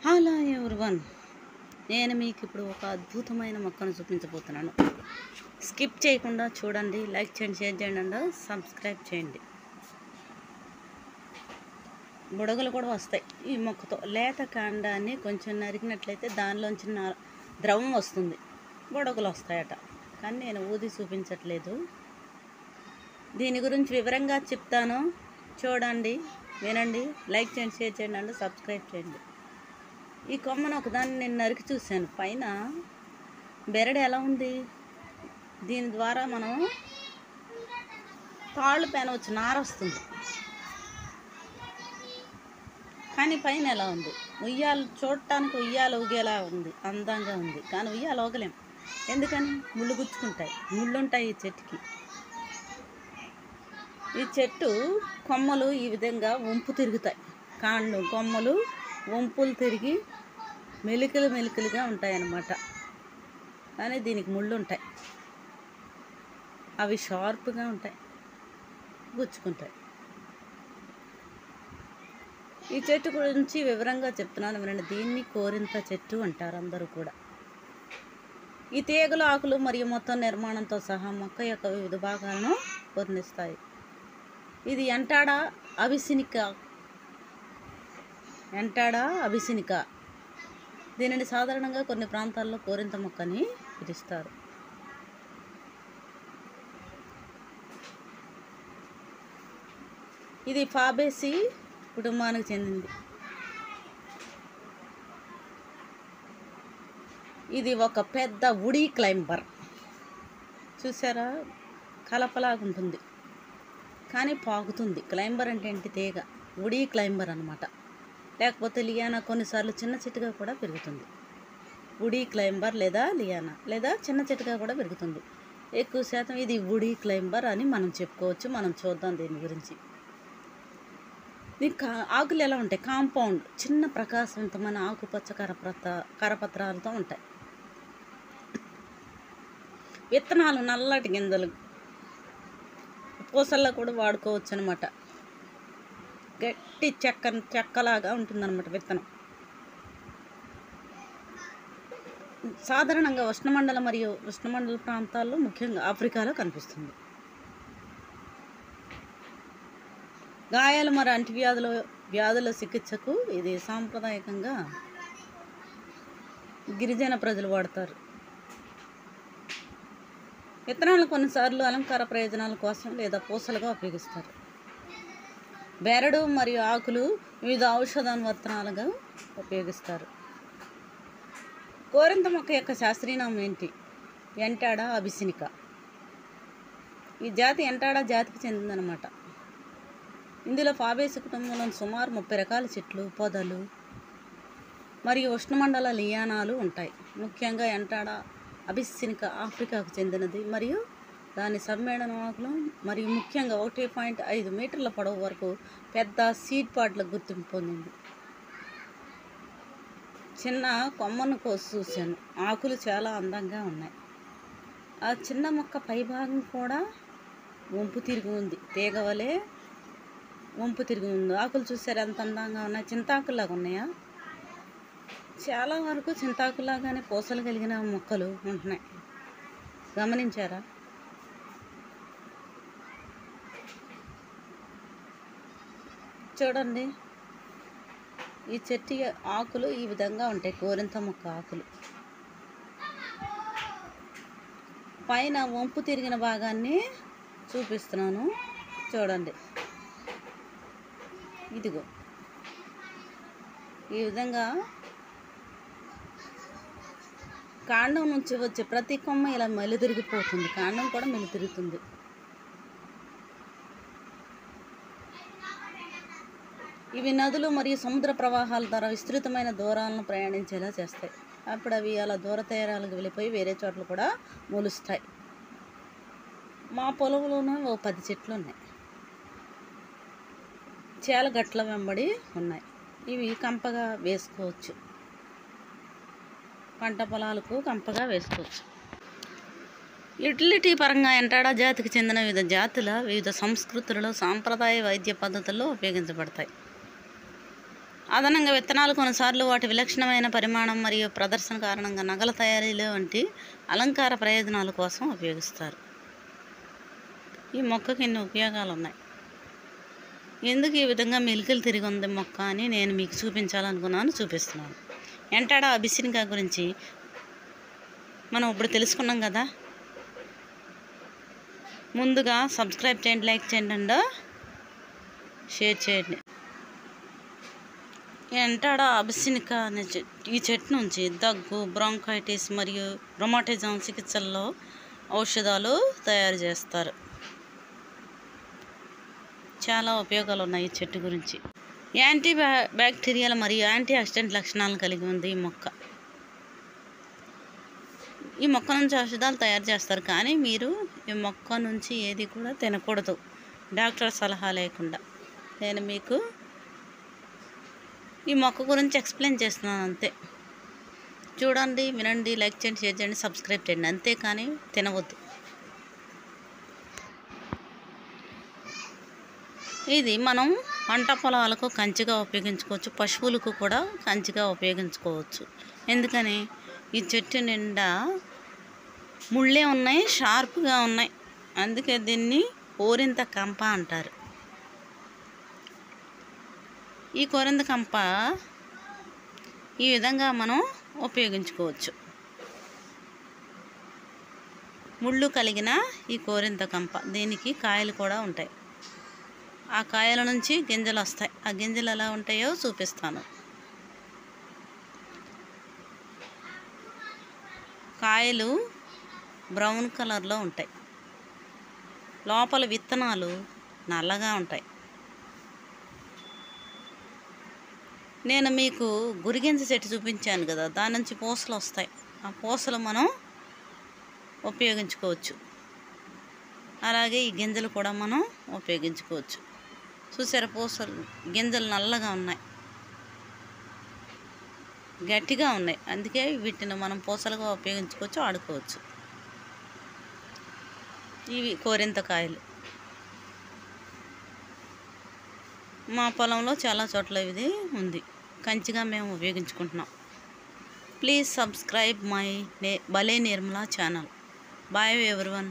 Hello everyone, నేను మీకు ఇప్పుడు ఒక అద్భుతమైన మొక్కను చూపించబోతున్నాను. స్కిప్ చేయకుండా చూడండి, లైక్ చేయండి, షేర్ చేయండి అండ్ సబ్స్క్రైబ్ చేయండి. బుడగలు కూడా వస్తాయి ఈ మొక్కతో. లేత కాండాన్ని కొంచెం నరికినట్లయితే దానిలోంచి ద్రవం వస్తుంది, బుడగలు వస్తాయట. కానీ నేను ఊది చూపించట్లేదు. దీని గురించి వివరంగా చెప్తాను, చూడండి, వినండి, లైక్ చేయండి, షేర్ చేయండి అండ్ సబ్స్క్రైబ్ చేయండి. ఈ కొమ్మను ఒకదాన్ని నేను నరికి చూశాను. పైన బెరడు ఎలా ఉంది, దీని ద్వారా మనం తాళ్ళు పెనవచ్చు, నార వస్తుంది. కానీ పైన ఎలా ఉంది, ఉయ్యాలు చూడటానికి ఉయ్యాలు ఊగేలా ఉంది, అందంగా ఉంది. కానీ ఉయ్యాలు ఊగలేం, ఎందుకని? ముళ్ళు గుచ్చుకుంటాయి, ముళ్ళుంటాయి ఈ చెట్టుకి. ఈ చెట్టు కొమ్మలు ఈ విధంగా వంపు తిరుగుతాయి, కాండం కొమ్మలు వంపులు తిరిగి మెలికలుగా ఉంటాయన్నమాట. కానీ దీనికి ముళ్ళు ఉంటాయి, అవి షార్ప్గా ఉంటాయి, గుచ్చుకుంటాయి. ఈ చెట్టు గురించి వివరంగా చెప్తున్నాను, వినండి. దీన్ని కోరింత చెట్టు అంటారు అందరూ కూడా. ఈ తీగలు, ఆకులు మరియు మొత్తం నిర్మాణంతో సహా మొక్క యొక్క వివిధ భాగాలను వర్ణిస్తాయి. ఇది ఎంటాడా అభిసినికా. దీనిని సాధారణంగా కొన్ని ప్రాంతాల్లో కోరింత మొక్కని పిలుస్తారు. ఇది ఫాబేసి కుటుంబానికి చెందింది. ఇది ఒక పెద్ద వుడీ క్లైంబర్. చూసారా, కలపలాగుంటుంది కానీ పాకుతుంది. క్లైంబర్ అంటే ఏంటి? తీగ. వుడీ క్లైంబర్ అన్నమాట. లేకపోతే లియానా కొన్నిసార్లు చిన్న చెట్టుగా కూడా పెరుగుతుంది. వుడీ క్లైంబర్ లేదా లియానా లేదా చిన్న చెట్టుగా కూడా పెరుగుతుంది. ఎక్కువ శాతం ఇది వుడీ క్లైంబర్ అని మనం చెప్పుకోవచ్చు. మనం చూద్దాం దీని గురించి. దీని ఆకులు ఎలా ఉంటాయి? కాంపౌండ్, చిన్న ప్రకాశవంతమైన ఆకుపచ్చ కరపత్రాలతో ఉంటాయి. విత్తనాలు నల్లటి గింజలు, పూసల్లో కూడా వాడుకోవచ్చు అనమాట. గట్టి చెక్కలాగా ఉంటుందన్నమాట విత్తనం. సాధారణంగా ఉష్ణమండల ప్రాంతాల్లో, ముఖ్యంగా ఆఫ్రికాలో కనిపిస్తుంది. గాయాలు మరి వ్యాధుల చికిత్సకు ఇది సాంప్రదాయకంగా గిరిజన ప్రజలు వాడతారు. విత్తనాలు కొన్నిసార్లు అలంకార ప్రయోజనాల కోసం లేదా పూసలుగా ఉపయోగిస్తారు. బెరడు మరియు ఆకులు వివిధ ఔషధానువర్తనాలుగా ఉపయోగిస్తారు. కోరింత మొక్క యొక్క శాస్త్రీయనామం ఏంటి? ఎంటాడా అభిసినికా. ఈ జాతి ఎంటాడా జాతికి చెందిందనమాట. ఇందులో ఫాబేసి కుటుంబంలో సుమారు 30 రకాల చెట్లు, పొదలు మరియు ఉష్ణమండల లియానాలు ఉంటాయి. ముఖ్యంగా ఎంటాడా అభిసినికా ఆఫ్రికాకు చెందినది మరియు దాని సమ్మేళన ఆకులు మరియు ముఖ్యంగా 1.5 మీటర్ల పొడవు వరకు పెద్ద సీడ్ పాడ్లకు గుర్తింపు పొందింది. చిన్న కొమ్మను కోసి చూశాను, ఆకులు చాలా అందంగా ఉన్నాయి. ఆ చిన్న మొక్క పైభాగం కూడా వంపు తిరిగి ఉంది, తీగ వలె వంపు తిరిగి ఉంది. ఆకులు చూసారు ఎంత అందంగా ఉన్నాయి, చింతాకులాగా ఉన్నాయా? చాలా వరకు చింతాకులాగానే పూసలు కలిగిన మొక్కలు ఉంటున్నాయి, గమనించారా? చూడండి, ఈ చెట్టు ఆకులు ఈ విధంగా ఉంటాయి, కోరింత మొక్క ఆకులు. పైన వంపు తిరిగిన భాగాన్ని చూపిస్తున్నాను, చూడండి. ఇదిగో ఈ విధంగా కాండం నుంచి వచ్చే ప్రతి కొమ్మ ఇలా మెలితిరిగిపోతుంది, కాండం కూడా మెలితిరుగుతుంది. ఇవి నదులు మరియు సముద్ర ప్రవాహాల ద్వారా విస్తృతమైన దూరాలను ప్రయాణించేలా చేస్తాయి. అప్పుడు అవి అలా దూర తీరాలకు వెళ్ళిపోయి వేరే చోట్ల కూడా మొలుస్తాయి. మా పొలంలోనే 10 చెట్లు ఉన్నాయి, చాలా గట్ల వెంబడి ఉన్నాయి. ఇవి కంపగా వేసుకోవచ్చు, పంట పొలాలకు కంపగా వేసుకోవచ్చు. యూటిలిటీ పరంగా ఎంటాడా జాతికి చెందిన వివిధ జాతుల వివిధ సంస్కృతులలో సాంప్రదాయ వైద్య పద్ధతుల్లో ఉపయోగించబడతాయి. అదనంగా విత్తనాలు కొన్నిసార్లు వాటి విలక్షణమైన పరిమాణం మరియు ప్రదర్శన కారణంగా నగల తయారీలో వంటి అలంకార ప్రయోజనాల కోసం ఉపయోగిస్తారు. ఈ మొక్కకి ఎన్ని ఉపయోగాలు ఉన్నాయి. ఎందుకు ఈ విధంగా మెలికలు తిరిగి ఉంది మొక్క అని నేను మీకు చూపించాలనుకున్నాను, చూపిస్తున్నాను. ఎంటాడా అబిసినికా గురించి మనం ఇప్పుడు తెలుసుకున్నాం కదా. ముందుగా సబ్స్క్రైబ్ చేయండి, లైక్ చేయండి అండ్ షేర్ చేయండి. ఎంటాడా అబిసినికా అనే ఈ చెట్టు నుంచి దగ్గు, బ్రాంకైటిస్ మరియు రొమాటిజం చికిత్సల్లో ఔషధాలు తయారు చేస్తారు. చాలా ఉపయోగాలు ఉన్నాయి ఈ చెట్టు గురించి. యాంటీ బ్యాక్టీరియల్ మరియు యాంటీ ఆక్సిడెంట్ లక్షణాలను కలిగి ఉంది ఈ మొక్క. ఈ మొక్క నుంచి ఔషధాలు తయారు చేస్తారు, కానీ మీరు ఈ మొక్క నుంచి ఏది కూడా తినకూడదు డాక్టర్ సలహా లేకుండా. నేను మీకు ఈ మొక్క గురించి ఎక్స్ప్లెయిన్ చేస్తున్నాను అంతే. చూడండి, వినండి, లైక్ చేయండి, షేర్ చేయండి, సబ్స్క్రైబ్ చేయండి, అంతేకాని తినవద్దు. ఇది మనం పంట పొలాలకు కంచిగా ఉపయోగించుకోవచ్చు, పశువులకు కూడా కంచిగా ఉపయోగించుకోవచ్చు. ఎందుకని ఈ చెట్టు నిండా ముళ్ళే ఉన్నాయి, షార్ప్గా ఉన్నాయి. అందుకే దీన్ని కోరింత కంప అంటారు. ఈ కోరింత కంప ఈ విధంగా మనం ఉపయోగించుకోవచ్చు. ముళ్ళు కలిగిన ఈ కోరింత కంప, దీనికి కాయలు కూడా ఉంటాయి. ఆ కాయల నుంచి గింజలు వస్తాయి. ఆ గింజలు ఎలా ఉంటాయో చూపిస్తాను. కాయలు బ్రౌన్ కలర్లో ఉంటాయి, లోపల విత్తనాలు నల్లగా ఉంటాయి. నేను మీకు గురిగింజ చెట్టు చూపించాను కదా, దాని నుంచి పూసలు వస్తాయి. ఆ పూసలు మనం ఉపయోగించుకోవచ్చు. అలాగే ఈ గింజలు కూడా మనం ఉపయోగించుకోవచ్చు. చూసారా, పూసలు గింజలు నల్లగా ఉన్నాయి, గట్టిగా ఉన్నాయి. అందుకే వీటిని మనం పూసలుగా ఉపయోగించుకోవచ్చు, ఆడుకోవచ్చు. ఇవి కోరింత కాయలు. మా పొలంలో చాలా చోట్ల ఇది ఉంది, కంచిగా మేము ఉపయోగించుకుంటున్నాం. ప్లీజ్ సబ్స్క్రైబ్ మై భలే నిర్మలా ఛానల్. Bye everyone.